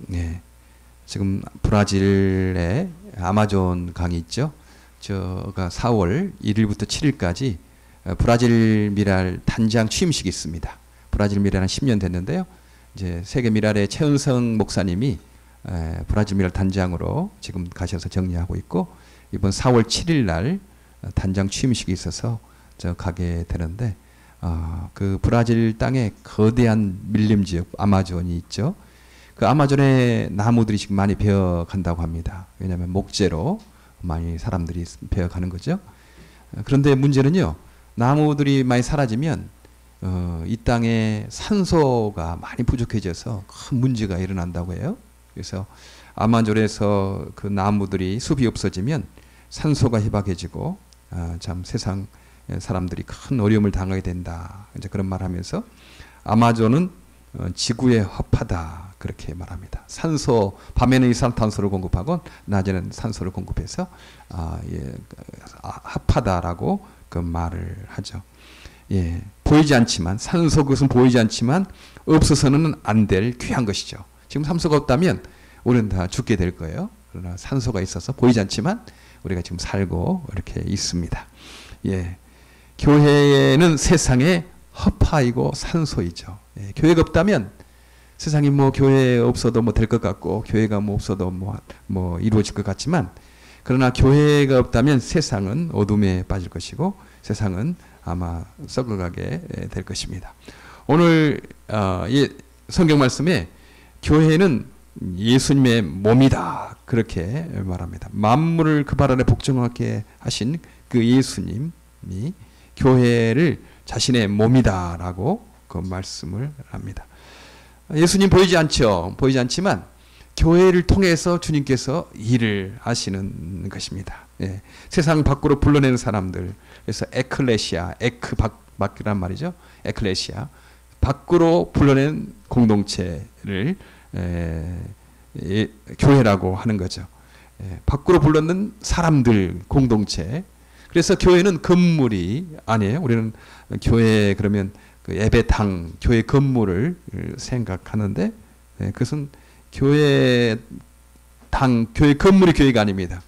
네. 지금 브라질의 아마존 강이 있죠. 저가 4월 1일부터 7일까지 브라질 미랄 단장 취임식이 있습니다. 브라질 미랄 한 10년 됐는데요. 이제 세계 미랄의 최은성 목사님이 브라질 미랄 단장으로 지금 가셔서 정리하고 있고, 이번 4월 7일 날 단장 취임식이 있어서 저 가게 되는데, 그 브라질 땅에 거대한 밀림 지역 아마존이 있죠. 그 아마존의 나무들이 지금 많이 베어간다고 합니다. 왜냐하면 목재로 많이 사람들이 베어가는 거죠. 그런데 문제는요, 나무들이 많이 사라지면 이 땅에 산소가 많이 부족해져서 큰 문제가 일어난다고 해요. 그래서 아마존에서 그 나무들이 숲이 없어지면 산소가 희박해지고 참 세상 사람들이 큰 어려움을 당하게 된다. 이제 그런 말하면서 아마존은 지구의 허파다, 그렇게 말합니다. 산소, 밤에는 이산탄소를 공급하고 낮에는 산소를 공급해서 허파다라고 그 말을 하죠. 예, 보이지 않지만, 산소, 그것은 보이지 않지만 없어서는 안 될 귀한 것이죠. 지금 산소가 없다면 우리는 다 죽게 될 거예요. 그러나 산소가 있어서 보이지 않지만 우리가 지금 살고 이렇게 있습니다. 예, 교회는 세상의 허파이고 산소이죠. 예, 교회가 없다면 세상이 뭐 교회 없어도 뭐 될 것 같고, 교회가 뭐 없어도 뭐 이루어질 것 같지만, 그러나 교회가 없다면 세상은 어둠에 빠질 것이고 세상은 아마 썩어가게 될 것입니다. 오늘 이 성경 말씀에 교회는 예수님의 몸이다, 그렇게 말합니다. 만물을 그 발 아래 복종하게 하신 그 예수님이 교회를 자신의 몸이다라고 그 말씀을 합니다. 예수님 보이지 않죠. 보이지 않지만 교회를 통해서 주님께서 일을 하시는 것입니다. 예. 세상 밖으로 불러내는 사람들, 그래서 에클레시아, 밖이란 말이죠. 에클레시아, 밖으로 불러낸 공동체를 교회라고 하는 거죠. 밖으로 불러낸 사람들 공동체. 그래서 교회는 건물이 아니에요. 우리는 교회 그러면 그 예배당, 교회 건물을 생각하는데, 그것은 교회 건물이 교회가 아닙니다.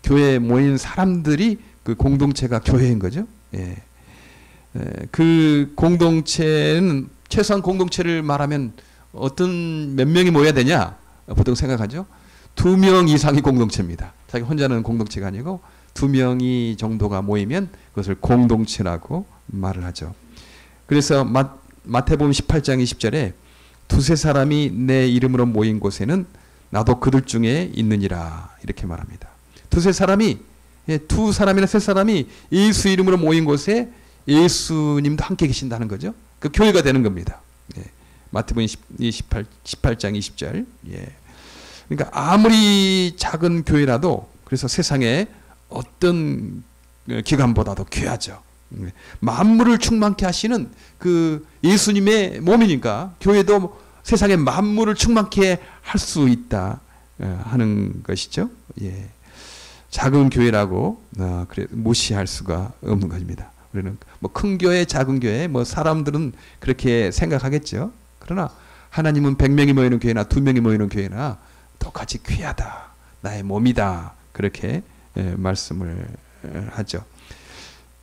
교회에 모인 사람들이 그 공동체가 교회인 거죠. 예. 그 공동체는 최소한 공동체를 말하면 몇 명이 모여야 되냐? 보통 생각하죠. 2명 이상이 공동체입니다. 자기 혼자는 공동체가 아니고 2명이 정도가 모이면 그것을 공동체라고 말을 하죠. 그래서 마태복음 18장 20절에 두세 사람이 내 이름으로 모인 곳에는 나도 그들 중에 있느니라, 이렇게 말합니다. 두세 사람이, 두 사람이나 세 사람이 예수 이름으로 모인 곳에 예수님도 함께 계신다는 거죠. 그 교회가 되는 겁니다. 예. 마태복음 18장 20절. 예. 그러니까 아무리 작은 교회라도 그래서 세상에 어떤 기관보다도 귀하죠. 만물을 충만케 하시는 그 예수님의 몸이니까 교회도 세상의 만물을 충만케 할 수 있다 하는 것이죠. 예. 작은 교회라고 그래 무시할 수가 없는 것입니다. 우리는 뭐 큰 교회, 작은 교회, 뭐 사람들은 그렇게 생각하겠죠. 그러나 하나님은 100명이 모이는 교회나 2명이 모이는 교회나 똑같이 귀하다, 나의 몸이다, 그렇게 말씀을 하죠.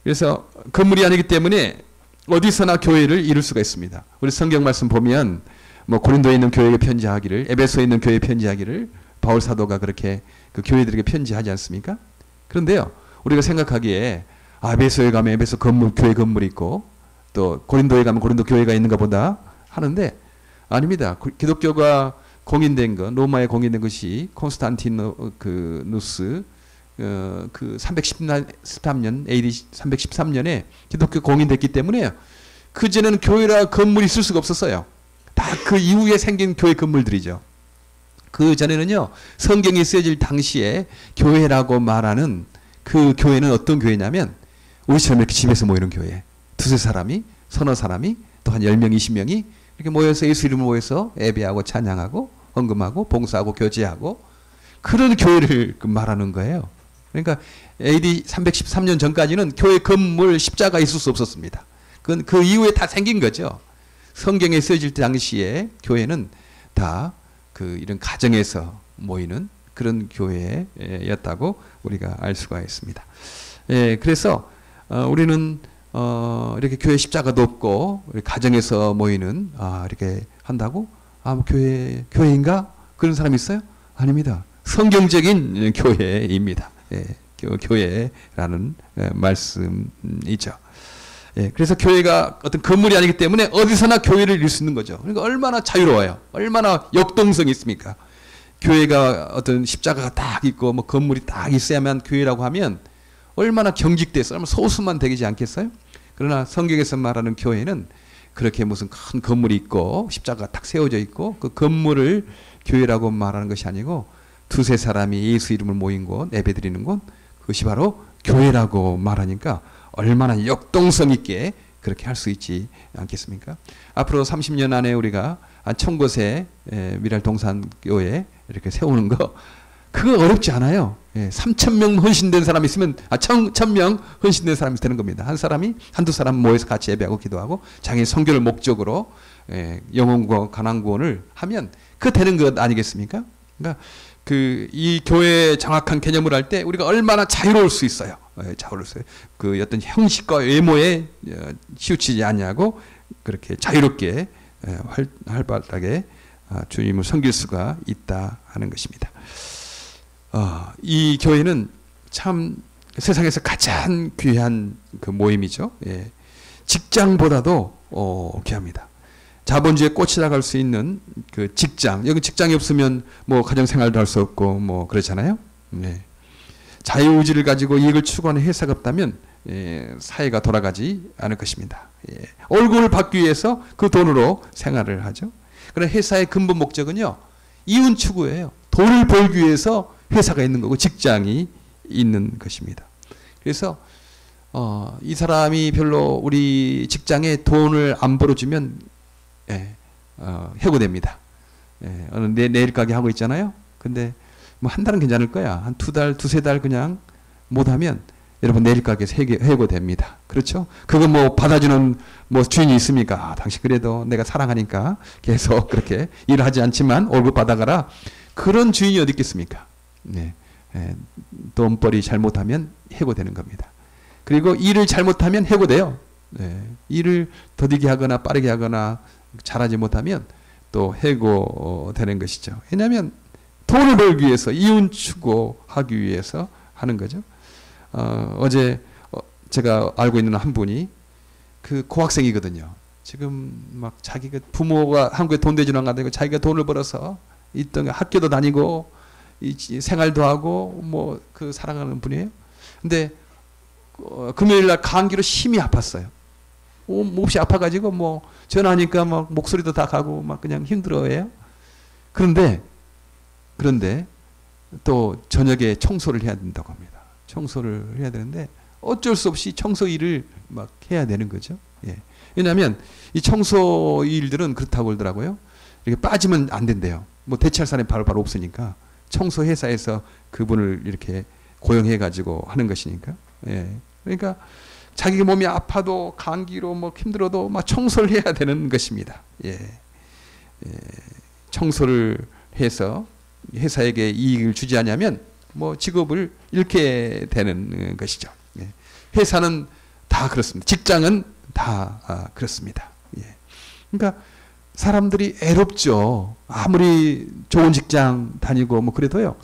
그래서 건물이 아니기 때문에 어디서나 교회를 이룰 수가 있습니다. 우리 성경 말씀 보면 뭐 고린도에 있는 교회에 편지하기를, 에베소에 있는 교회에 편지하기를 바울 사도가 그렇게 그 교회들에게 편지하지 않습니까? 그런데요, 우리가 생각하기에 에베소에 가면 에베소 건물, 교회 건물이 있고 또 고린도에 가면 고린도 교회가 있는가 보다 하는데 아닙니다. 기독교가 공인된 것, 로마에 공인된 것이 콘스탄티누스 그 313년 AD 313년에 기독교 공인됐기 때문에 그 전에는 교회라 건물이 있을 수가 없었어요. 다 그 이후에 생긴 교회 건물들이죠. 그 전에는요, 성경이 쓰여질 당시에 교회라고 말하는 그 교회는 어떤 교회냐면 우리처럼 이렇게 집에서 모이는 교회, 두세 사람이, 서너 사람이, 또 한 10명, 20명이 이렇게 모여서 예수 이름으로 모여서 예배하고 찬양하고 헌금하고 봉사하고 교제하고 그런 교회를 말하는 거예요. 그러니까 AD 313년 전까지는 교회 건물 십자가 있을 수 없었습니다. 그건 그 이후에 다 생긴 거죠. 성경에 쓰여질 당시에 교회는 다 그 이런 가정에서 모이는 그런 교회였다고 우리가 알 수가 있습니다. 예, 그래서 우리는 이렇게 교회 십자가도 없고 우리 가정에서 모이는 이렇게 한다고 뭐 교회인가 그런 사람 있어요? 아닙니다. 성경적인 교회입니다. 예, 교회라는 말씀이죠. 예, 그래서 교회가 어떤 건물이 아니기 때문에 어디서나 교회를 이룰 수 있는 거죠. 그러니까 얼마나 자유로워요. 얼마나 역동성이 있습니까? 교회가 어떤 십자가가 딱 있고 뭐 건물이 딱 있어야만 교회라고 하면 얼마나 경직돼서 얼마나 소수만 되지 않겠어요? 그러나 성경에서 말하는 교회는 그렇게 무슨 큰 건물이 있고 십자가가 딱 세워져 있고 그 건물을 교회라고 말하는 것이 아니고 두세 사람이 예수 이름을 모인 곳, 예배드리는 곳, 그것이 바로 교회라고 말하니까 얼마나 역동성 있게 그렇게 할 수 있지 않겠습니까? 앞으로 30년 안에 우리가 천곳에 미랄 동산교회 이렇게 세우는 거 그거 어렵지 않아요. 3,000명 헌신된 사람이 있으면 1,000명 헌신된 사람이 되는 겁니다. 한 사람이 한두 사람 모여서 같이 예배하고 기도하고 자기 선교를 목적으로 영혼과 가난구원을 하면 그 되는 것 아니겠습니까? 그러니까 이 교회의 정확한 개념을 할 때 우리가 얼마나 자유로울 수 있어요. 자유로울 수 있어요. 그 어떤 형식과 외모에 치우치지 않냐고 그렇게 자유롭게 활발하게 주님을 섬길 수가 있다 하는 것입니다. 이 교회는 참 세상에서 가장 귀한 그 모임이죠. 예. 직장보다도 귀합니다. 자본주의의 꽃이라 갈 수 있는 그 직장, 여기 직장이 없으면 뭐 가정 생활도 할 수 없고 뭐 그렇잖아요. 네. 자유의지를 가지고 이익을 추구하는 회사가 없다면 사회가 돌아가지 않을 것입니다. 월급을 받기 위해서 그 돈으로 생활을 하죠. 그러나 회사의 근본 목적은요, 이윤 추구예요. 돈을 벌기 위해서 회사가 있는 거고 직장이 있는 것입니다. 그래서 이 사람이 별로 우리 직장에 돈을 안 벌어주면 해고됩니다. 내일 가게 하고 있잖아요. 근데 뭐 한 달은 괜찮을 거야. 한 두 달, 두세 달 그냥 못하면 여러분 내일 가게에서 해고됩니다. 그렇죠? 그거 뭐 받아주는 뭐 주인이 있습니까? 당신 그래도 내가 사랑하니까 계속 그렇게 일을 하지 않지만 월급 받아가라. 그런 주인이 어디 있겠습니까? 돈벌이 잘못하면 해고되는 겁니다. 그리고 일을 잘못하면 해고돼요. 일을 더디게 하거나 빠르게 하거나 잘하지 못하면 또 해고되는 것이죠. 왜냐하면 돈을 벌기 위해서 이윤 추구하기 위해서 하는 거죠. 어제 제가 알고 있는 한 분이 그 고학생이거든요. 지금 막 자기가 부모가 한국에 돈 대주는 안 가지고 자기가 돈을 벌어서 있던 학교도 다니고 생활도 하고 뭐 그 살아가는 분이에요. 근데 금요일 날 감기로 심히 아팠어요. 몹시 아파가지고 뭐 전화하니까 막 목소리도 다 가고 막 그냥 힘들어해요. 그런데 또 저녁에 청소를 해야 된다고 합니다. 청소를 해야 되는데 어쩔 수 없이 청소 일을 막 해야 되는 거죠. 왜냐하면 이 청소 일들은 그렇다고 그러더라고요. 이렇게 빠지면 안 된대요. 뭐 대체할 사람이 바로 없으니까 청소 회사에서 그분을 이렇게 고용해 가지고 하는 것이니까. 그러니까 자기 몸이 아파도 감기로 뭐 힘들어도 막 청소를 해야 되는 것입니다. 청소를 해서 회사에게 이익을 주지 않으면 뭐 직업을 잃게 되는 것이죠. 회사는 다 그렇습니다. 직장은 다 그렇습니다. 그러니까 사람들이 애롭죠. 아무리 좋은 직장 다니고 뭐 그래도요.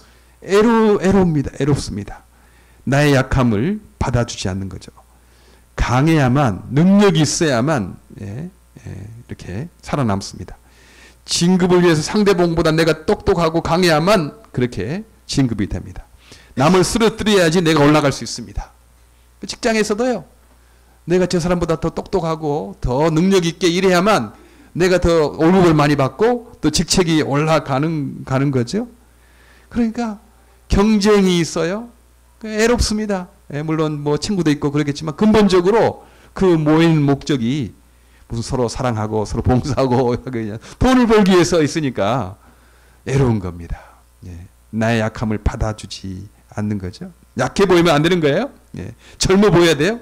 애롭습니다. 나의 약함을 받아주지 않는 거죠. 강해야만, 능력이 있어야만 이렇게 살아남습니다. 진급을 위해서 상대방보다 내가 똑똑하고 강해야만 그렇게 진급이 됩니다. 남을 쓰러뜨려야지 내가 올라갈 수 있습니다. 직장에서도요. 내가 저 사람보다 더 똑똑하고 더 능력 있게 일해야만 내가 더 월급을 많이 받고 또 직책이 올라가는 거죠. 그러니까 경쟁이 있어요. 애롭습니다. 물론 뭐 친구도 있고 그러겠지만 근본적으로 그 모인 목적이 무슨 서로 사랑하고 서로 봉사하고 돈을 벌기 위해서 있으니까 애로운 겁니다. 나의 약함을 받아주지 않는 거죠. 약해 보이면 안 되는 거예요. 젊어 보여야 돼요.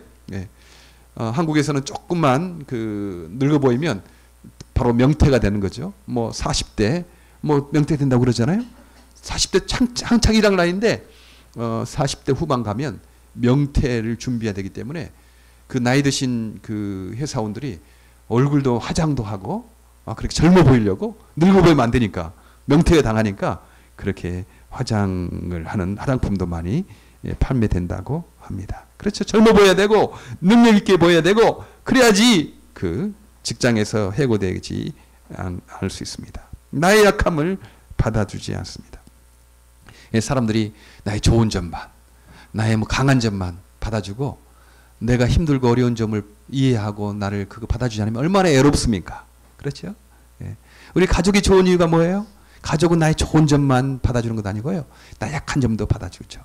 한국에서는 조금만 그 늙어 보이면 바로 명태가 되는 거죠. 뭐 40대 뭐 명퇴된다고 그러잖아요. 40대 한창 일할 나이인데 40대 후반 가면 명퇴를 준비해야 되기 때문에 그 나이 드신 그 회사원들이 얼굴도 화장도 하고 그렇게 젊어 보이려고 늙어 보이면 안 되니까 명퇴에 당하니까 그렇게 화장을 하는 화장품도 많이 판매된다고 합니다. 그렇죠. 젊어 보여야 되고 능력 있게 보여야 되고 그래야지 그 직장에서 해고되지 않을 수 있습니다. 나의 약함을 받아주지 않습니다. 사람들이 나의 좋은 점만, 나의 뭐 강한 점만 받아주고 내가 힘들고 어려운 점을 이해하고 나를 그거 받아주지 않으면 얼마나 애롭습니까? 그렇죠? 예. 우리 가족이 좋은 이유가 뭐예요? 가족은 나의 좋은 점만 받아주는 것 아니고요. 나 약한 점도 받아주죠.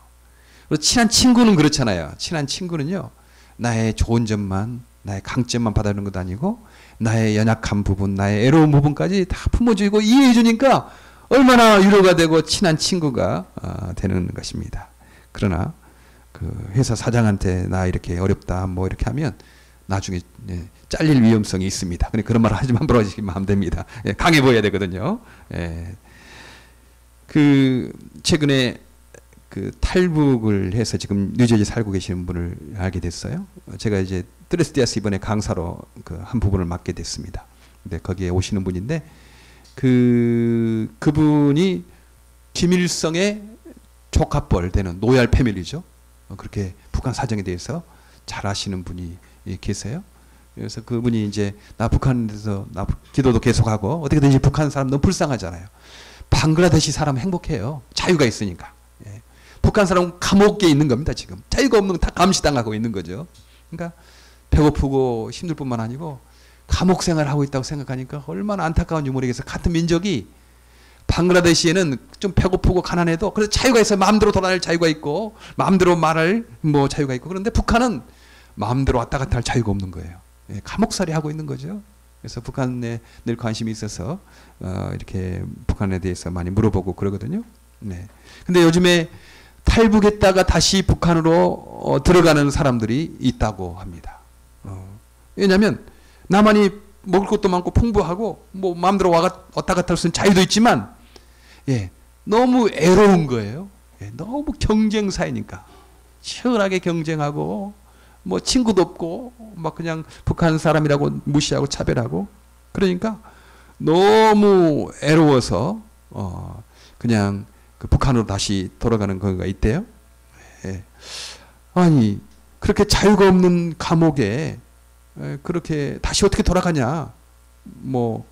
그리고 친한 친구는 그렇잖아요. 친한 친구는요. 나의 좋은 점만, 나의 강점만 받아주는 것 아니고 나의 연약한 부분, 나의 애로운 부분까지 다 품어주고 이해해 주니까 얼마나 위로가 되고 친한 친구가 되는 것입니다. 그러나 그 회사 사장한테 나 이렇게 어렵다 뭐 이렇게 하면 나중에 잘릴 위험성이 있습니다. 그런 말 하지만 부러지시면 안 됩니다. 강해 보여야 되거든요. 그 최근에 그 탈북을 해서 지금 뉴저지 살고 계시는 분을 알게 됐어요. 제가 이제 트레스티아스 이번에 강사로 그 한 부분을 맡게 됐습니다. 근데 거기에 오시는 분인데 그분이 김일성의 조카뻘 되는 노얄 패밀리죠. 그렇게 북한 사정에 대해서 잘 아시는 분이 계세요. 그래서 그분이 이제 나 북한에서 나 기도도 계속하고 어떻게든지 북한 사람 너무 불쌍하잖아요. 방글라데시 사람 행복해요. 자유가 있으니까. 예. 북한 사람은 감옥에 있는 겁니다. 지금 자유가 없는 건 다 감시당하고 있는 거죠. 그러니까 배고프고 힘들 뿐만 아니고 감옥 생활을 하고 있다고 생각하니까 얼마나 안타까운지 모르겠어요. 같은 민족이 방글라데시에는 좀 배고프고 가난해도 그래서 자유가 있어요. 마음대로 돌아다닐 자유가 있고 마음대로 말할 뭐 자유가 있고 그런데 북한은 마음대로 왔다 갔다 할 자유가 없는 거예요. 예, 감옥살이 하고 있는 거죠. 그래서 북한에 늘 관심이 있어서 이렇게 북한에 대해서 많이 물어보고 그러거든요. 네. 근데 요즘에 탈북했다가 다시 북한으로 들어가는 사람들이 있다고 합니다. 왜냐하면 나만이 먹을 것도 많고 풍부하고 뭐 마음대로 왔다 갔다 할 수 있는 자유도 있지만 너무 애로운 거예요. 너무 경쟁 사회니까 치열하게 경쟁하고 뭐 친구도 없고 막 그냥 북한 사람이라고 무시하고 차별하고 그러니까 너무 애로워서 그냥 그 북한으로 다시 돌아가는 거가 있대요. 아니 그렇게 자유가 없는 감옥에 그렇게 다시 어떻게 돌아가냐. 뭐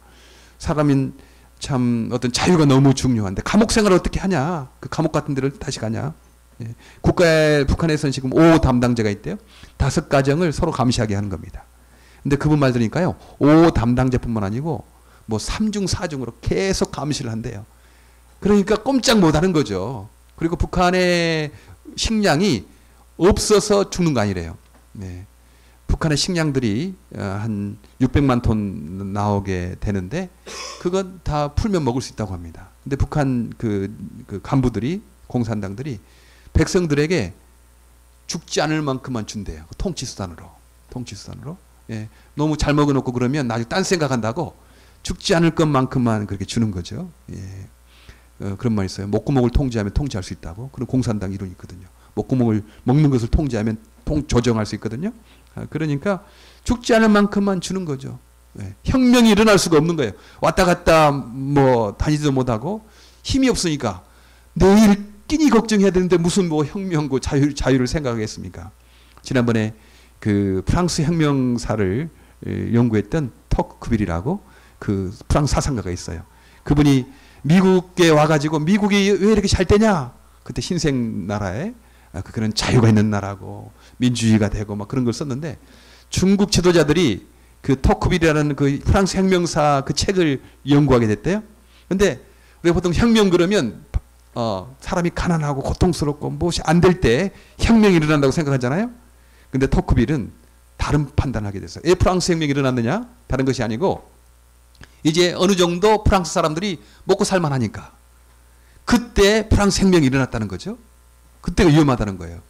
사람인 참 어떤 자유가 너무 중요한데 감옥 생활을 어떻게 하냐. 그 감옥 같은 데를 다시 가냐. 북한에서는 지금 5 담당자가 있대요. 5가정을 서로 감시하게 하는 겁니다. 근데 그분 말 들으니까요. 5 담당자뿐만 아니고 뭐 3중 4중으로 계속 감시를 한대요. 그러니까 꼼짝 못하는 거죠. 그리고 북한의 식량이 없어서 죽는 거 아니래요. 북한의 식량들이 한 600만 톤 나오게 되는데 그건 다 풀면 먹을 수 있다고 합니다. 근데 북한 그 간부들이 공산당들이 백성들에게 죽지 않을 만큼만 준대요. 통치수단으로. 너무 잘 먹어놓고 그러면 나중에 딴 생각한다고 죽지 않을 것만큼만 그렇게 주는 거죠. 그런 말이 있어요. 목구멍을 통제하면 통제할 수 있다고. 그런 공산당 이론이 있거든요. 목구멍을 먹는 것을 통제하면 조정할 수 있거든요. 그러니까 죽지 않을 만큼만 주는 거죠. 혁명이 일어날 수가 없는 거예요. 왔다 갔다 뭐 다니지도 못하고 힘이 없으니까 내일 끼니 걱정해야 되는데 무슨 뭐 혁명고 자유를 생각하겠습니까? 지난번에 그 프랑스 혁명사를 연구했던 토크빌이라고 그 프랑스 사상가가 있어요. 그분이 미국에 와가지고 미국이 왜 이렇게 잘 되냐? 그때 흰색 나라에 그런 자유가 있는 나라고 민주주의가 되고 막 그런 걸 썼는데 중국 지도자들이 그 토크빌이라는 그 프랑스 혁명사 그 책을 연구하게 됐대요. 근데 우리가 보통 혁명 그러면 사람이 가난하고 고통스럽고 무엇이 안 될 때 혁명이 일어난다고 생각하잖아요. 근데 토크빌은 다른 판단을 하게 됐어요. 왜 프랑스 혁명이 일어났느냐? 다른 것이 아니고 이제 어느 정도 프랑스 사람들이 먹고 살만하니까 그때 프랑스 혁명이 일어났다는 거죠. 그때가 위험하다는 거예요.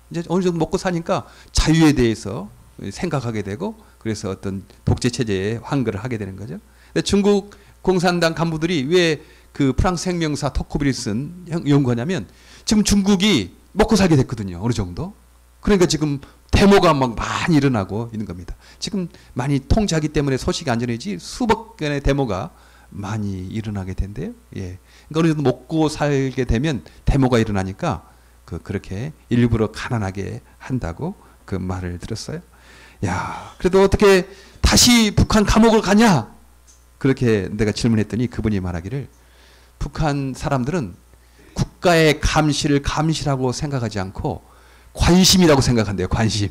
이제 어느 정도 먹고 사니까 자유에 대해서 생각하게 되고 그래서 어떤 독재 체제에 환거를 하게 되는 거죠. 근데 중국 공산당 간부들이 왜 그 프랑스 혁명사 토크빌이 쓴 연구하냐면 지금 중국이 먹고 살게 됐거든요. 어느 정도. 그러니까 지금 데모가 막 많이 일어나고 있는 겁니다. 지금 많이 통제하기 때문에 소식이 안 전해지 수백 건의 데모가 많이 일어나게 된대요. 예. 그러니까 어느 정도 먹고 살게 되면 데모가 일어나니까 그렇게 일부러 가난하게 한다고 그 말을 들었어요. 야, 그래도 어떻게 다시 북한 감옥을 가냐? 그렇게 내가 질문했더니 그분이 말하기를 북한 사람들은 국가의 감시를 감시라고 생각하지 않고 관심이라고 생각한대요. 관심.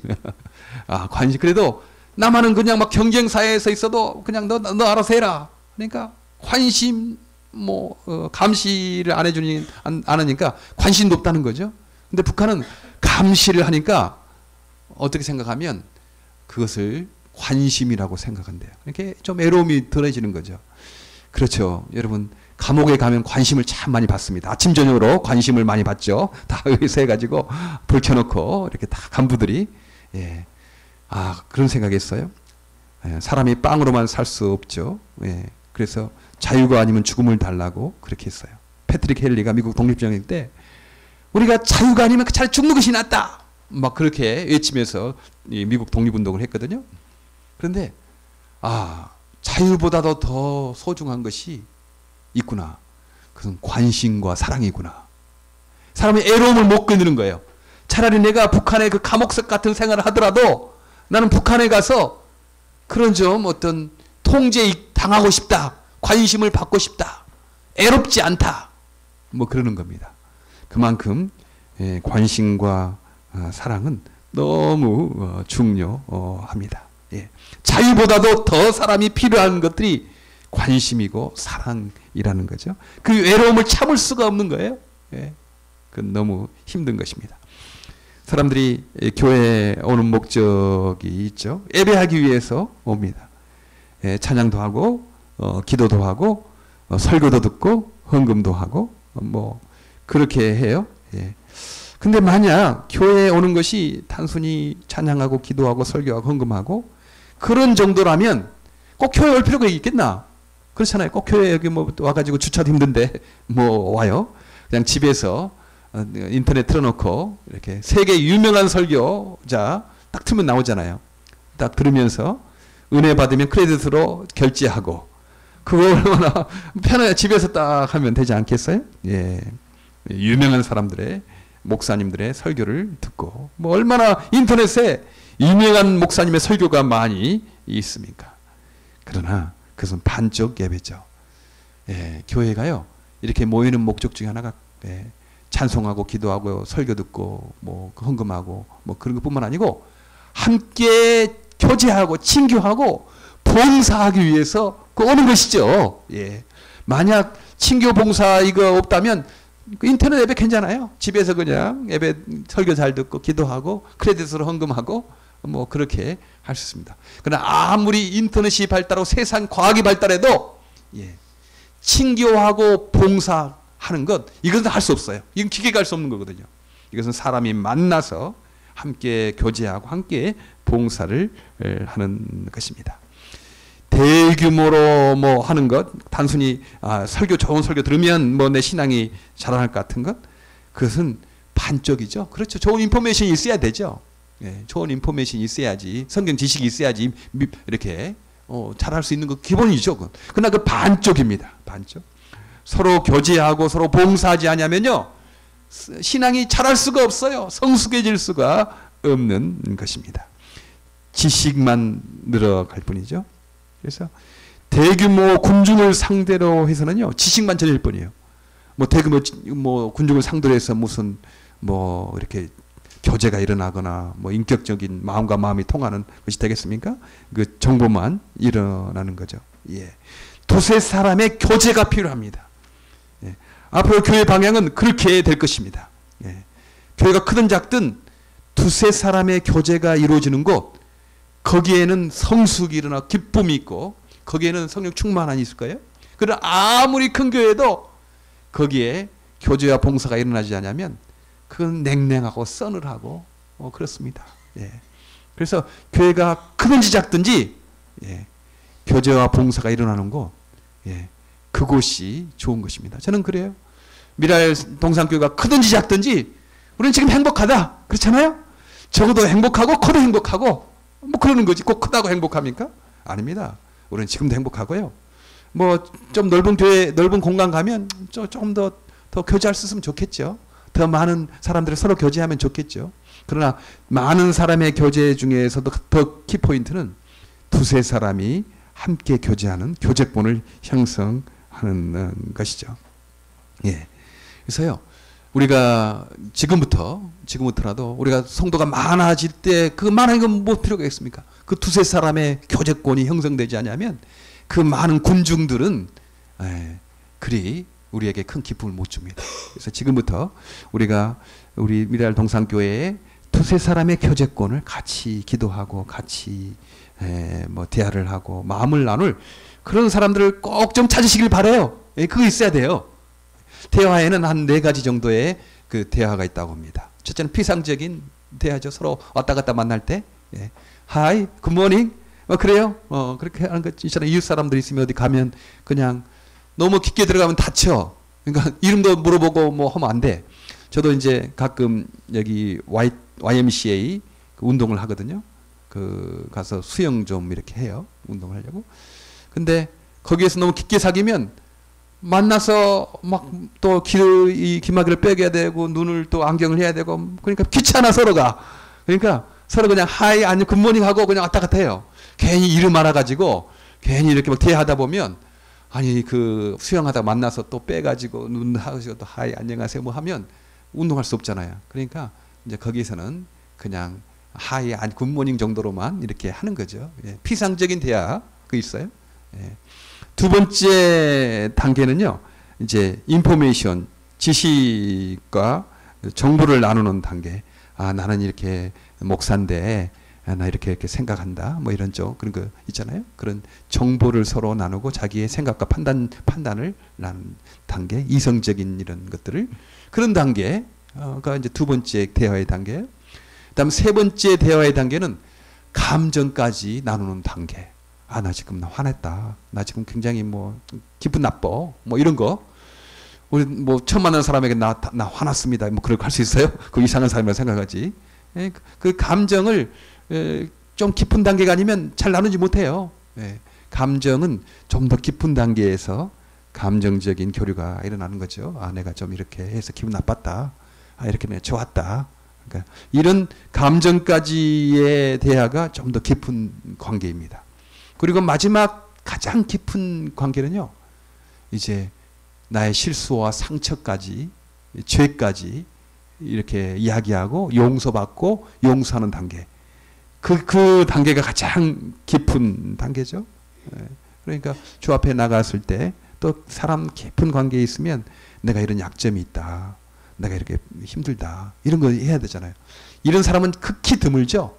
아, 관심. 그래도 남한은 그냥 막 경쟁사회에서 있어도 그냥 너 알아서 해라. 그러니까 관심, 감시를 안 해주니, 안 하니까 관심도 없다는 거죠. 근데 북한은 감시를 하니까 어떻게 생각하면 그것을 관심이라고 생각한대요. 이렇게 좀 애로움이 덜해지는 거죠. 그렇죠. 여러분, 감옥에 가면 관심을 참 많이 받습니다. 아침, 저녁으로 관심을 많이 받죠. 다 여기서 해가지고 불 켜놓고 이렇게 다 간부들이. 예. 아, 그런 생각했어요. 예. 사람이 빵으로만 살 수 없죠. 예. 그래서 자유가 아니면 죽음을 달라고 그렇게 했어요. 패트릭 헨리가 미국 독립전쟁 때 우리가 자유가 아니면 차라리 죽는 것이 낫다. 막 그렇게 외치면서 미국 독립운동을 했거든요. 그런데 자유보다도 더 소중한 것이 있구나. 그것은 관심과 사랑이구나. 사람이 애로움을 못 견디는 거예요. 차라리 내가 북한의 그 감옥석 같은 생활을 하더라도 나는 북한에 가서 그런 좀 어떤 통제 당하고 싶다. 관심을 받고 싶다. 애롭지 않다. 뭐 그러는 겁니다. 그만큼 관심과 사랑은 너무 중요합니다. 예. 자유보다도 더 사람이 필요한 것들이 관심이고 사랑이라는 거죠. 그 외로움을 참을 수가 없는 거예요. 예. 그건 너무 힘든 것입니다. 사람들이 교회에 오는 목적이 있죠. 예배하기 위해서 옵니다. 예, 찬양도 하고 기도도 하고 설교도 듣고 헌금도 하고 뭐 그렇게 해요. 예. 근데 만약 교회에 오는 것이 단순히 찬양하고 기도하고 설교하고 헌금하고 그런 정도라면 꼭 교회 올 필요가 있겠나? 그렇잖아요. 꼭 교회 여기 와가지고 주차도 힘든데 와요. 그냥 집에서 인터넷 틀어놓고 이렇게 세계 유명한 설교자 딱 틀면 나오잖아요. 딱 들으면서 은혜 받으면 크레딧으로 결제하고 그거 얼마나 편해요. 집에서 딱 하면 되지 않겠어요? 예. 유명한 사람들의 목사님들의 설교를 듣고 얼마나 인터넷에 유명한 목사님의 설교가 많이 있습니까? 그러나 그것은 반쪽 예배죠. 예, 교회가요 이렇게 모이는 목적 중에 하나가 찬송하고 기도하고 설교 듣고 헌금하고 그런 것뿐만 아니고 함께 교제하고 친교하고 봉사하기 위해서 오는 것이죠. 예. 만약 친교 봉사 이거 없다면 인터넷 예배 괜찮아요. 집에서 그냥 예배 설교 잘 듣고 기도하고 크레딧으로 헌금하고 그렇게 할 수 있습니다. 그러나 아무리 인터넷이 발달하고 세상 과학이 발달해도 친교하고 봉사하는 것 이것은 할 수 없어요. 이건 기계가 할 수 없는 거거든요. 이것은 사람이 만나서 함께 교제하고 함께 봉사를 하는 것입니다. 대규모로 하는 것, 단순히 좋은 설교 들으면 내 신앙이 자라날 것 같은 것, 그것은 반쪽이죠. 그렇죠. 좋은 인포메이션이 있어야 되죠. 예, 좋은 인포메이션이 있어야지, 성경 지식이 있어야지 이렇게 잘할 수 있는 거 기본이죠. 그러나 그 반쪽입니다. 반쪽. 서로 교제하고 서로 봉사하지 않으면요, 신앙이 자랄 수가 없어요. 성숙해질 수가 없는 것입니다. 지식만 늘어갈 뿐이죠. 그래서 대규모 군중을 상대로 해서는요, 지식만 전일 뿐이에요. 대규모 군중을 상대로 해서 무슨 이렇게 교제가 일어나거나 인격적인 마음과 마음이 통하는 것이 되겠습니까? 그 정보만 일어나는 거죠. 예. 두세 사람의 교제가 필요합니다. 예. 앞으로 교회 방향은 그렇게 될 것입니다. 예. 교회가 크든 작든 두세 사람의 교제가 이루어지는 곳, 거기에는 성숙이 일어나 기쁨이 있고 거기에는 성령 충만함이 있을 거예요. 그러나 아무리 큰 교회도 거기에 교제와 봉사가 일어나지 않으면 그건 냉랭하고 서늘하고 그렇습니다. 예. 그래서 교회가 크든지 작든지 교제와 봉사가 일어나는 곳, 그곳이 좋은 것입니다. 저는 그래요. 미랄 동산교회가 크든지 작든지 우리는 지금 행복하다. 그렇잖아요? 적어도 행복하고 커도 행복하고 뭐 그러는 거지. 꼭 크다고 행복합니까? 아닙니다. 우리는 지금도 행복하고요. 뭐 좀 넓은 교회, 넓은 공간 가면 조금 더 교제할 수 있으면 좋겠죠. 더 많은 사람들이 서로 교제하면 좋겠죠. 그러나 많은 사람의 교제 중에서도 더 키포인트는 두세 사람이 함께 교제하는 교제권을 형성하는 것이죠. 예. 그래서요, 우리가 지금부터라도 우리가 성도가 많아질 때 그 많은 건 뭐 필요가 있습니까? 그 두세 사람의 교제권이 형성되지 않으면 그 많은 군중들은 그리 우리에게 큰 기쁨을 못 줍니다. 그래서 지금부터 우리 미랄 동산교회에 두세 사람의 교제권을 같이 기도하고 같이 뭐 대화를 하고 마음을 나눌 그런 사람들을 꼭 좀 찾으시길 바라요. 그거 있어야 돼요. 대화에는 한 4가지 정도의 그 대화가 있다고 합니다. 첫째는 피상적인 대화죠. 서로 왔다 갔다 만날 때, 하이, 굿모닝, 그래요. 그렇게 하는 거 있잖아요. 이웃 사람들 있으면 어디 가면 그냥 너무 깊게 들어가면 다쳐. 그러니까 이름도 물어보고 뭐 하면 안 돼. 저도 이제 가끔 여기 YMCA 그 운동을 하거든요. 그 가서 수영 좀 이렇게 해요. 운동을 하려고. 근데 거기에서 너무 깊게 사귀면 만나서 막 또 기마귀를 빼게 되고 눈을 또 안경을 해야 되고 그러니까 귀찮아 서로가. 그러니까 서로 그냥 하이 아니 굿모닝 하고 그냥 왔다 갔다 해요. 괜히 이름 알아가지고 괜히 이렇게 막 대화하다 보면 아니 그 수영하다 만나서 또 빼가지고 눈 하시고 또 하이 안녕하세요 뭐 하면 운동할 수 없잖아요. 그러니까 이제 거기서는 그냥 하이 아니 굿모닝 정도로만 이렇게 하는 거죠. 피상적인 대화 그 있어요. 두 번째 단계는요. 이제 인포메이션 지식과 정보를 나누는 단계. 아 나는 이렇게 목사인데 나 이렇게 생각한다. 뭐 이런 그런 거 있잖아요. 그런 정보를 서로 나누고 자기의 생각과 판단을 나누는 단계. 이성적인 이런 것들을 그런 단계가 이제 두 번째 대화의 단계. 그다음 세 번째 대화의 단계는 감정까지 나누는 단계. 아, 나 지금 화냈다. 나 지금 굉장히 뭐 기분 나빠. 뭐 이런 거. 우리 뭐 처음 만나는 사람에게 나 화났습니다. 뭐 그렇게 할 수 있어요? 그 이상한 사람이라고 생각하지. 그 감정을 좀 깊은 단계가 아니면 잘 나누지 못해요. 감정은 좀 더 깊은 단계에서 감정적인 교류가 일어나는 거죠. 아, 내가 좀 이렇게 해서 기분 나빴다. 아, 이렇게 내가 좋았다. 그러니까 이런 감정까지의 대화가 좀 더 깊은 관계입니다. 그리고 마지막 가장 깊은 관계는요. 이제 나의 실수와 상처까지 죄까지 이렇게 이야기하고 용서받고 용서하는 단계. 그 단계가 가장 깊은 단계죠. 그러니까 주 앞에 나갔을 때 또 사람 깊은 관계에 있으면 내가 이런 약점이 있다. 내가 이렇게 힘들다. 이런 거 해야 되잖아요. 이런 사람은 극히 드물죠.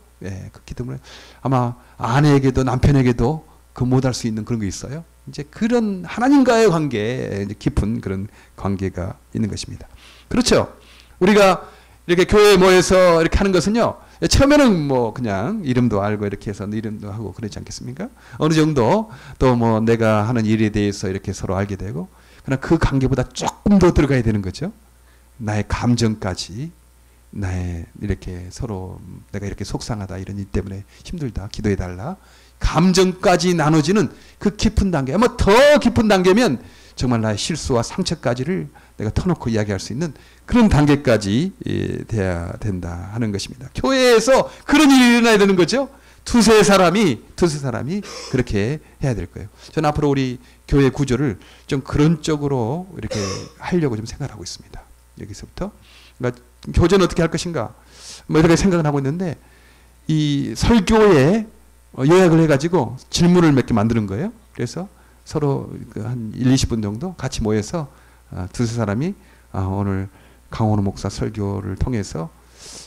극히 드물어요. 아마 아내에게도 남편에게도 그 못할 수 있는 그런 거 있어요. 이제 그런 하나님과의 관계, 깊은 그런 관계가 있는 것입니다. 그렇죠. 우리가 이렇게 교회에 모여서 이렇게 하는 것은요. 처음에는 뭐 그냥 이름도 알고 이렇게 해서 이름도 하고 그러지 않겠습니까? 어느 정도 또 뭐 내가 하는 일에 대해서 이렇게 서로 알게 되고 그러나 그 관계보다 조금 더 들어가야 되는 거죠. 나의 감정까지 나의 이렇게 서로 내가 이렇게 속상하다 이런 일 때문에 힘들다 기도해 달라 감정까지 나눠지는 그 깊은 단계 아마 더 깊은 단계면 정말 나의 실수와 상처까지를 내가 터놓고 이야기할 수 있는 그런 단계까지 돼야 된다 하는 것입니다. 교회에서 그런 일이 일어나야 되는 거죠. 두세 사람이 그렇게 해야 될 거예요. 저는 앞으로 우리 교회 구조를 좀 그런 쪽으로 이렇게 하려고 좀 생각하고 있습니다. 여기서부터 그러니까 교제는 어떻게 할 것인가 뭐 이렇게 생각을 하고 있는데 이 설교에 요약을 해가지고 질문을 몇 개 만드는 거예요. 그래서 서로 한 1, 20분 정도 같이 모여서 두세 사람이 오늘 강원우 목사 설교를 통해서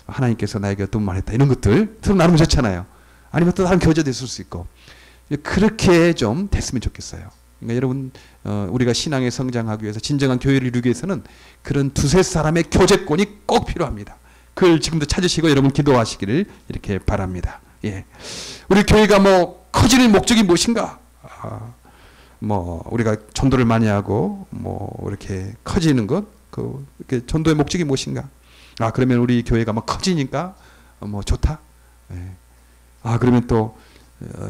하나님께서 나에게 어떤 말 했다 이런 것들 서로 나누면 좋잖아요. 아니면 또 다른 교제도 있을 수 있고 그렇게 좀 됐으면 좋겠어요. 그러니까 여러분 우리가 신앙에 성장하기 위해서 진정한 교회를 이루기 위해서는 그런 두세 사람의 교제권이 꼭 필요합니다. 그걸 지금도 찾으시고 여러분 기도하시기를 이렇게 바랍니다. 예. 우리 교회가 뭐 커지는 목적이 무엇인가? 뭐 우리가 전도를 많이 하고 뭐 이렇게 커지는 것, 이렇게 전도의 목적이 무엇인가? 아, 그러면 우리 교회가 막 커지니까 뭐 좋다. 예. 아, 그러면 또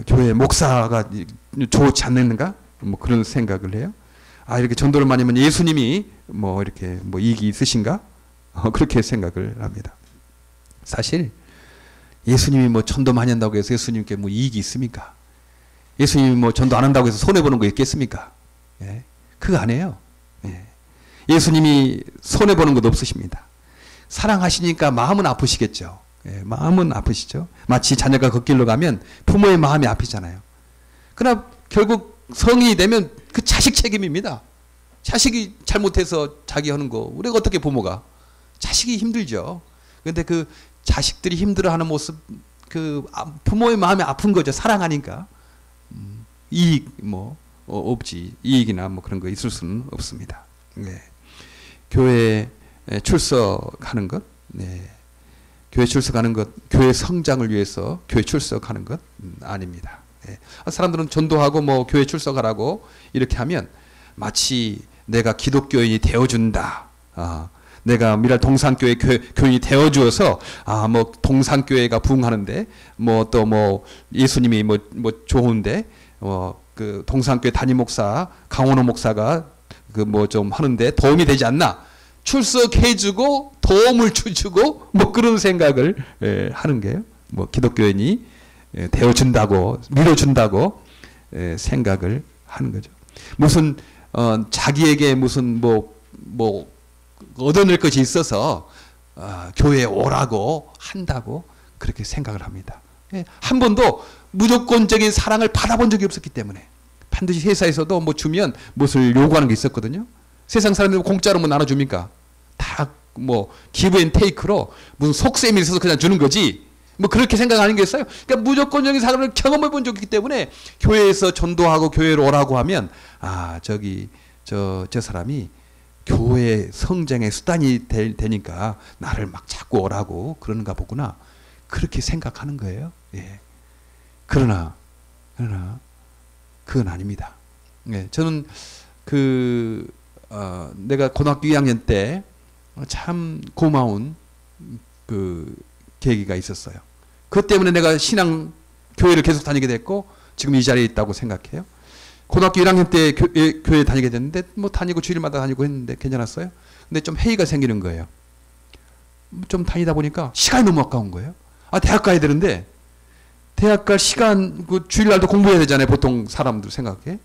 교회 목사가 좋지 않는가? 뭐 그런 생각을 해요. 아, 이렇게 전도를 많이 하면 예수님이 뭐 이렇게 뭐 이익이 있으신가? 그렇게 생각을 합니다. 사실 예수님이 뭐 전도 많이 한다고 해서 예수님께 뭐 이익이 있습니까? 예수님이 뭐 전도 안 한다고 해서 손해보는 거 있겠습니까? 예. 그거 아니에요. 예. 예수님이 손해보는 것도 없으십니다. 사랑하시니까 마음은 아프시겠죠. 예. 마음은 아프시죠. 마치 자녀가 걷길로 가면 부모의 마음이 아프잖아요. 그러나 결국 성인이 되면 그 자식 책임입니다. 자식이 잘못해서 자기 하는 거, 우리가 어떻게 부모가? 자식이 힘들죠. 그런데 그 자식들이 힘들어하는 모습, 그 부모의 마음이 아픈 거죠. 사랑하니까. 이익 뭐 없지. 이익이나 뭐 그런 거 있을 수는 없습니다. 네. 교회에 출석하는 것, 네. 교회 출석하는 것, 교회 성장을 위해서 교회 출석하는 것 아닙니다. 네. 사람들은 전도하고 뭐 교회 출석하라고 이렇게 하면 마치 내가 기독교인이 되어준다. 내가 미랄 동산교회 교인이 되어주어서 뭐 동산교회가 부흥하는데 뭐 또 뭐 예수님이 뭐 좋은데 그 동산교회 담임 목사 강원호 목사가 그 뭐 좀 하는데 도움이 되지 않나? 출석해주고 도움을 주고 뭐 그런 생각을 하는 게요. 뭐 기독교인이 되어준다고 밀어준다고 생각을 하는 거죠. 무슨 자기에게 무슨 뭐 얻어낼 것이 있어서 교회에 오라고 한다고 그렇게 생각을 합니다. 한 번도 무조건적인 사랑을 받아본 적이 없었기 때문에 반드시 회사에서도 뭐 주면 무엇을 요구하는 게 있었거든요. 세상 사람들 공짜로 뭐 나눠줍니까? 다 뭐 기브 앤 테이크로 무슨 속셈이 있어서 그냥 주는 거지. 뭐 그렇게 생각하는 게 있어요. 그러니까 무조건적인 사랑을 경험해 본 적이 있기 때문에 교회에서 전도하고 교회로 오라고 하면 저 사람이 교회 성장의 수단이 되니까 나를 막 자꾸 오라고 그러는가 보구나. 그렇게 생각하는 거예요. 예. 그러나 그건 아닙니다. 예. 저는 내가 고등학교 2학년 때 참 고마운 그 계기가 있었어요. 그것 때문에 내가 신앙 교회를 계속 다니게 됐고 지금 이 자리에 있다고 생각해요. 고등학교 1학년 때 교회 다니게 됐는데 뭐 다니고 주일마다 다니고 했는데 괜찮았어요. 근데 좀 회의가 생기는 거예요. 좀 다니다 보니까 시간이 너무 아까운 거예요. 대학 가야 되는데 대학 갈 시간 그 주일날도 공부해야 되잖아요. 보통 사람들 생각해.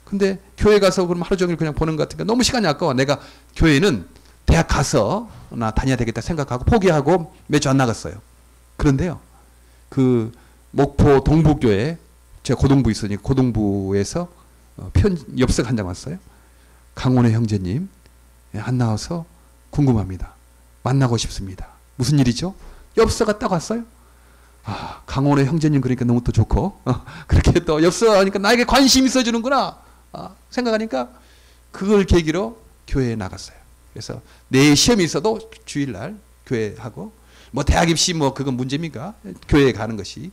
근데 교회 가서 그럼 하루 종일 그냥 보는 것 같으니까 너무 시간이 아까워. 내가 교회는 대학 가서 나 다녀야 되겠다 생각하고 포기하고 몇 주 안 나갔어요. 그런데요. 그 목포 동부교회 제가 고등부 있으니 고등부에서 엽서가 한 장 왔어요. 강원의 형제님 안 나와서 궁금합니다. 만나고 싶습니다. 무슨 일이죠? 엽서가 딱 왔어요. 강원의 형제님 그러니까 너무 또 좋고 그렇게 또 엽서 하니까 나에게 관심 있어주는구나 생각하니까 그걸 계기로 교회에 나갔어요. 그래서 내 시험이 있어도 주일날 교회하고 뭐 대학 입시 뭐 그건 문제입니까? 교회에 가는 것이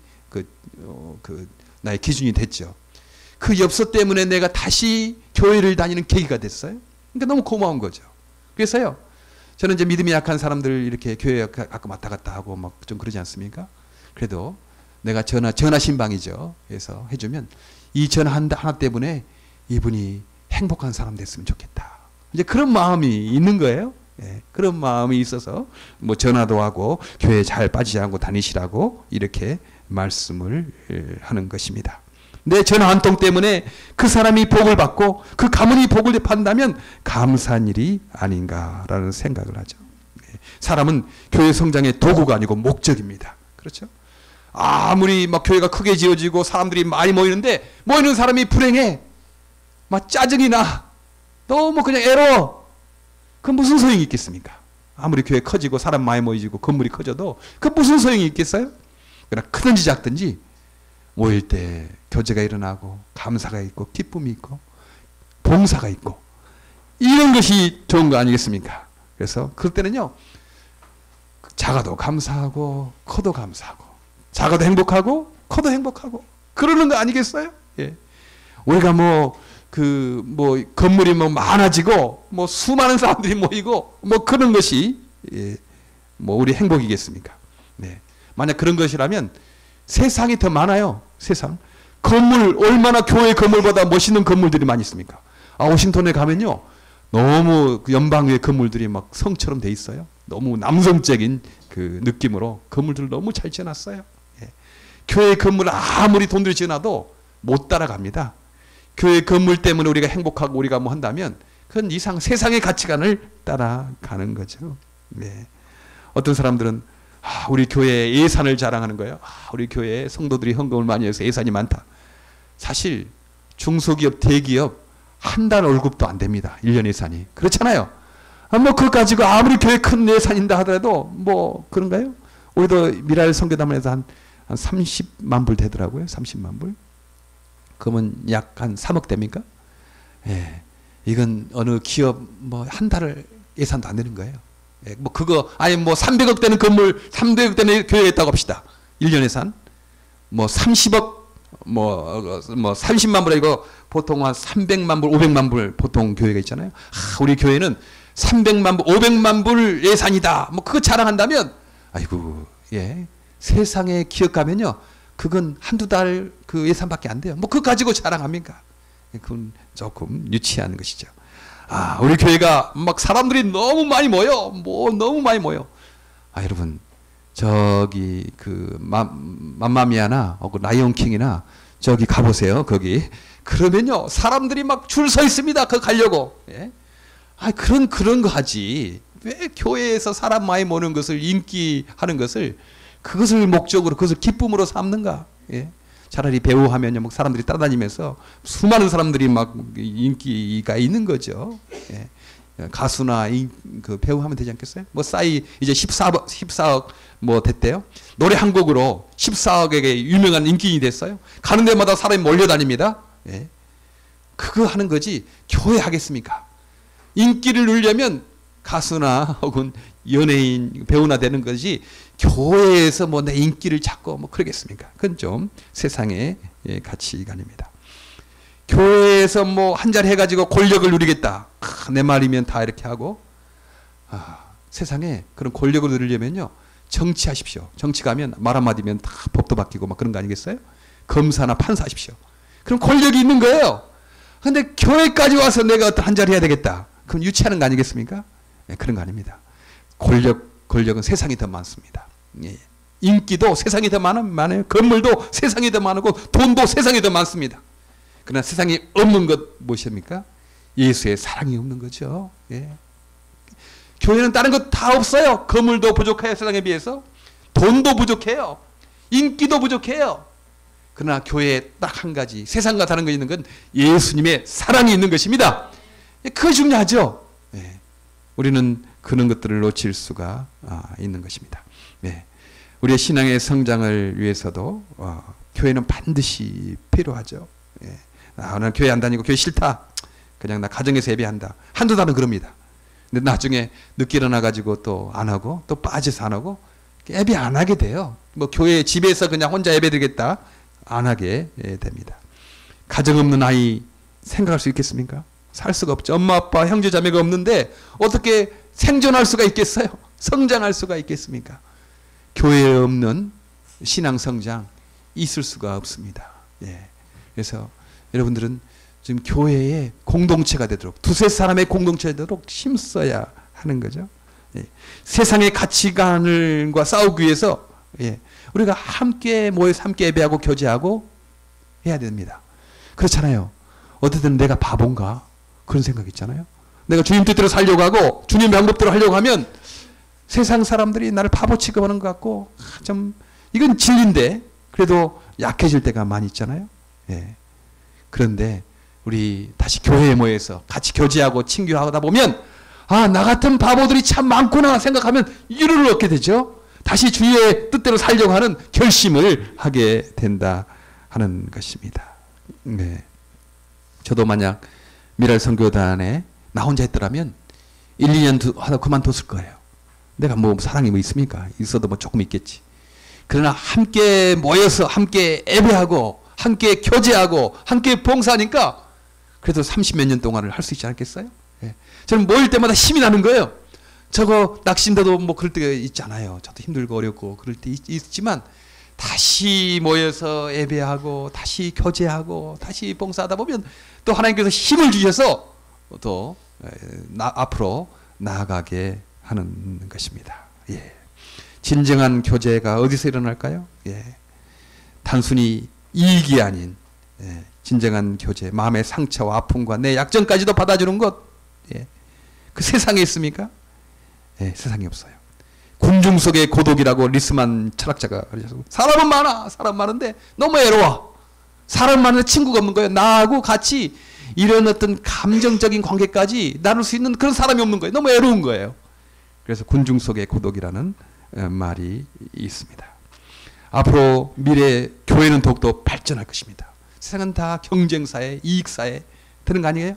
나의 기준이 됐죠. 그 엽서 때문에 내가 다시 교회를 다니는 계기가 됐어요. 그러니까 너무 고마운 거죠. 그래서요, 저는 이제 믿음이 약한 사람들 이렇게 교회 가끔 왔다 갔다 하고 막 좀 그러지 않습니까? 그래도 내가 전화 신방이죠. 그래서 해주면 이 전화 하나 때문에 이분이 행복한 사람 됐으면 좋겠다. 이제 그런 마음이 있는 거예요. 예, 그런 마음이 있어서 뭐 전화도 하고 교회에 잘 빠지지 않고 다니시라고 이렇게 말씀을 하는 것입니다. 내 전화 한 통 때문에 그 사람이 복을 받고 그 가문이 복을 받는다면 감사한 일이 아닌가라는 생각을 하죠. 사람은 교회 성장의 도구가 아니고 목적입니다. 그렇죠? 아무리 막 교회가 크게 지어지고 사람들이 많이 모이는데 모이는 사람이 불행해. 막 짜증이 나. 너무 그냥 애로워. 그 무슨 소용이 있겠습니까? 아무리 교회 커지고 사람 많이 모이고 건물이 커져도 그 무슨 소용이 있겠어요? 그러나 크든지 작든지 모일 때 교제가 일어나고 감사가 있고 기쁨이 있고 봉사가 있고 이런 것이 좋은 거 아니겠습니까? 그래서 그럴 때는요, 작아도 감사하고 커도 감사하고 작아도 행복하고 커도 행복하고 그러는 거 아니겠어요? 예. 우리가 뭐 그 뭐 건물이 뭐 많아지고 뭐 수많은 사람들이 모이고 뭐 그런 것이 뭐 우리 행복이겠습니까? 네. 만약 그런 것이라면 세상이 더 많아요. 세상. 건물 얼마나 교회 건물보다 멋있는 건물들이 많이 있습니까? 워싱턴에 가면요. 너무 그 연방의 건물들이 막 성처럼 돼 있어요. 너무 남성적인 그 느낌으로 건물들을 너무 잘 지어놨어요. 교회 건물을 아무리 돈 들여 지어놔도 못 따라갑니다. 교회 건물 때문에 우리가 행복하고 우리가 뭐 한다면 그건 이상 세상의 가치관을 따라가는 거죠. 네. 어떤 사람들은 우리 교회 예산을 자랑하는 거예요. 우리 교회에 성도들이 헌금을 많이 해서 예산이 많다. 사실 중소기업, 대기업 한 달 월급도 안 됩니다. 1년 예산이. 그렇잖아요. 뭐 그거 가지고 아무리 교회 큰 예산인다 하더라도 뭐 그런가요? 우리도 미랄 선교단에서 한 30만 불 되더라고요. 30만 불. 그러면 약 한 3억 됩니까? 예. 이건 어느 기업 뭐 한 달 예산도 안 되는 거예요. 예. 뭐 그거 아니 뭐 300억 되는 건물 300억 되는 교회에 있다고 합시다. 1년 예산. 뭐 30억 뭐 30만 불 이거 보통 한 300만 불, 500만 불 보통 교회가 있잖아요. 우리 교회는 300만 불, 500만 불 예산이다. 뭐 그거 자랑한다면 아이고 예. 세상에 기업 가면요. 그건 한두 달 그 예산밖에 안 돼요. 뭐 그거 가지고 자랑합니까? 그건 조금 유치한 것이죠. 우리 교회가 막 사람들이 너무 많이 모여. 뭐 너무 많이 모여. 여러분 저기 그 맘마미아나 혹은 라이온킹이나 저기 가보세요. 거기 그러면요 사람들이 막 줄 서 있습니다. 그거 가려고. 예? 그런 거 하지. 왜 교회에서 사람 많이 모는 것을 인기하는 것을 그것을 목적으로 그것을 기쁨으로 삼는가? 예? 차라리 배우하면요, 뭐 사람들이 따라다니면서 수많은 사람들이 막 인기가 있는 거죠. 예. 가수나 그 배우하면 되지 않겠어요? 뭐 싸이 이제 14억 뭐 됐대요. 노래 한 곡으로 14억에게 유명한 인기인이 됐어요. 가는 데마다 사람이 몰려다닙니다. 예. 그거 하는 거지 교회 하겠습니까? 인기를 누리려면 가수나 혹은 연예인 배우나 되는 거지 교회에서 뭐 내 인기를 찾고 뭐 그러겠습니까? 그건 좀 세상의 가치관입니다. 교회에서 뭐 한 자리 해가지고 권력을 누리겠다. 내 말이면 다 이렇게 하고 세상에 그런 권력을 누리려면요 정치하십시오. 정치 가면 말 한마디면 다 법도 바뀌고 막 그런 거 아니겠어요? 검사나 판사 하십시오. 그럼 권력이 있는 거예요. 근데 교회까지 와서 내가 어떤 한 자리 해야 되겠다. 그럼 유치하는 거 아니겠습니까? 네, 그런 거 아닙니다. 권력은 세상이 더 많습니다. 예. 인기도 세상이 더 많아요. 건물도 세상이 더 많고 돈도 세상이 더 많습니다. 그러나 세상에 없는 것 무엇입니까? 예수의 사랑이 없는 거죠. 예. 교회는 다른 것 다 없어요. 건물도 부족해요. 세상에 비해서. 돈도 부족해요. 인기도 부족해요. 그러나 교회에 딱 한 가지 세상과 다른 거 있는 건 예수님의 사랑이 있는 것입니다. 그게 중요하죠. 예. 우리는 그런 것들을 놓칠 수가 있는 것입니다. 네. 우리의 신앙의 성장을 위해서도 교회는 반드시 필요하죠. 예. 나 교회 안 다니고 교회 싫다. 그냥 나 가정에서 예배한다. 한두 달은 그럽니다. 근데 나중에 늦게 일어나가지고 또 안 하고 또 빠져서 안 하고 예배 안 하게 돼요. 뭐 교회 집에서 그냥 혼자 예배 드리겠다. 안 하게 됩니다. 가정 없는 아이 생각할 수 있겠습니까? 살 수가 없죠. 엄마, 아빠, 형제, 자매가 없는데 어떻게 생존할 수가 있겠어요? 성장할 수가 있겠습니까? 교회에 없는 신앙 성장 있을 수가 없습니다. 예. 그래서 여러분들은 지금 교회의 공동체가 되도록 두세 사람의 공동체가 되도록 힘써야 하는 거죠. 예. 세상의 가치관과 싸우기 위해서 우리가 함께 모여서 함께 예배하고 교제하고 해야 됩니다. 그렇잖아요. 어쨌든 내가 바본가? 그런 생각 있잖아요. 내가 주님 뜻대로 살려고 하고 주님 방법대로 하려고 하면 세상 사람들이 나를 바보 취급하는 것 같고 좀 이건 진리인데 그래도 약해질 때가 많이 있잖아요. 예. 그런데 우리 다시 교회에 모여서 같이 교제하고 친교하다 보면 나 같은 바보들이 참 많구나 생각하면 위로를 얻게 되죠. 다시 주의 뜻대로 살려고 하는 결심을 하게 된다 하는 것입니다. 네. 저도 만약 미랄 선교단에 나 혼자 했더라면 1, 2년 하다 그만뒀을 거예요. 내가 뭐 사랑이 뭐 있습니까? 있어도 뭐 조금 있겠지. 그러나 함께 모여서 함께 예배하고 함께 교제하고 함께 봉사하니까 그래도 30몇 년 동안을 할 수 있지 않겠어요? 예. 저는 모일 때마다 힘이 나는 거예요. 저거 낙심돼도 뭐 그럴 때가 있잖아요. 저도 힘들고 어렵고 그럴 때 있지만 다시 모여서 예배하고 다시 교제하고 다시 봉사하다 보면 또 하나님께서 힘을 주셔서 또 앞으로 나아가게 하는 것입니다. 예. 진정한 교제가 어디서 일어날까요? 예. 단순히 이익이 아닌 진정한 교제, 마음의 상처와 아픔과 내 약점까지도 받아주는 것, 그 세상에 있습니까? 세상에 없어요. 군중 속의 고독이라고 리스만 철학자가 그러셨고, 사람은 많아, 사람 많은데 너무 외로워. 사람 많은데 친구가 없는 거예요. 나하고 같이 이런 어떤 감정적인 관계까지 나눌 수 있는 그런 사람이 없는 거예요. 너무 외로운 거예요. 그래서 군중 속의 고독이라는 말이 있습니다. 앞으로 미래 교회는 더욱더 발전할 것입니다. 세상은 다 경쟁사회, 이익사회 되는 거 아니에요?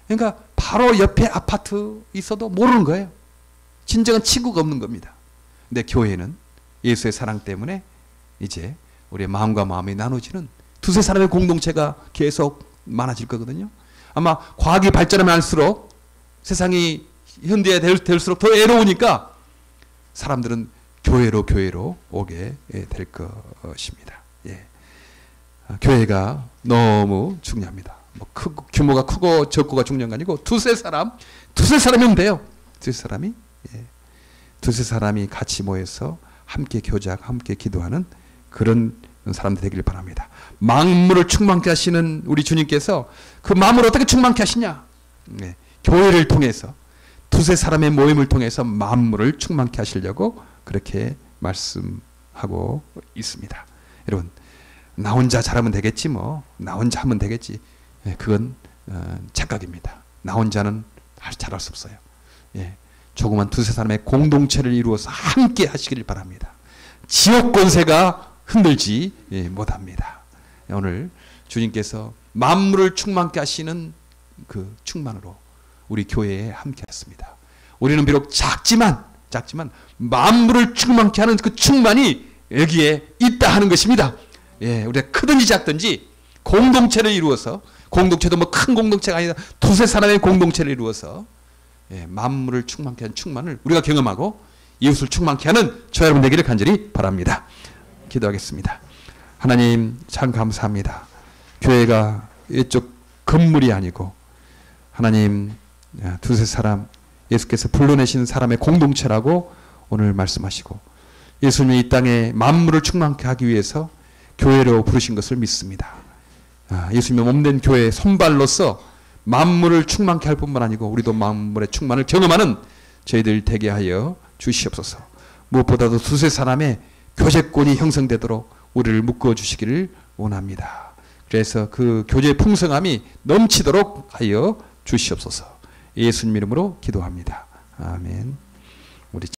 그러니까 바로 옆에 아파트 있어도 모르는 거예요. 진정한 친구가 없는 겁니다. 근데 교회는 예수의 사랑 때문에 이제 우리의 마음과 마음이 나눠지는 두세 사람의 공동체가 계속 많아질 거거든요. 아마 과학이 발전하면 할수록 세상이 현대에 될수록 더 외로우니까 사람들은 교회로 오게 될 것입니다. 예. 교회가 너무 중요합니다. 뭐 규모가 크고 적고가 중요한 거 아니고 두세 사람이면 돼요. 두세 사람이 같이 모여서 함께 교제하고 함께 기도하는 그런 사람들 되기를 바랍니다. 만물을 충만케 하시는 우리 주님께서 그 마음을 어떻게 충만케 하시냐? 교회를 통해서 두세 사람의 모임을 통해서 만물을 충만케 하시려고 그렇게 말씀하고 있습니다. 여러분, 나 혼자 잘하면 되겠지 뭐. 나 혼자 하면 되겠지. 그건 착각입니다. 나 혼자는 잘할 수 없어요. 조그만 두세 사람의 공동체를 이루어서 함께 하시길 바랍니다. 지역 권세가 흔들지 못합니다. 오늘 주님께서 만물을 충만케 하시는 그 충만으로 우리 교회에 함께 했습니다. 우리는 비록 작지만 만물을 충만케 하는 그 충만이 여기에 있다 하는 것입니다. 우리가 크든지 작든지 공동체를 이루어서, 공동체도 뭐 큰 공동체가 아니라 두세 사람의 공동체를 이루어서 만물을 충만케 하는 충만을 우리가 경험하고 이웃을 충만케 하는 저 여러분 되기를 간절히 바랍니다. 기도하겠습니다. 하나님 참 감사합니다. 교회가 이쪽 건물이 아니고 하나님 두세 사람 예수께서 불러내신 사람의 공동체라고 오늘 말씀하시고 예수님이 이 땅에 만물을 충만케 하기 위해서 교회로 부르신 것을 믿습니다. 예수님의 몸된 교회의 손발로서 만물을 충만케 할 뿐만 아니고 우리도 만물의 충만을 경험하는 저희들 되게 하여 주시옵소서. 무엇보다도 두세 사람의 교제권이 형성되도록 우리를 묶어 주시기를 원합니다. 그래서 그 교제의 풍성함이 넘치도록 하여 주시옵소서. 예수님 이름으로 기도합니다. 아멘. 우리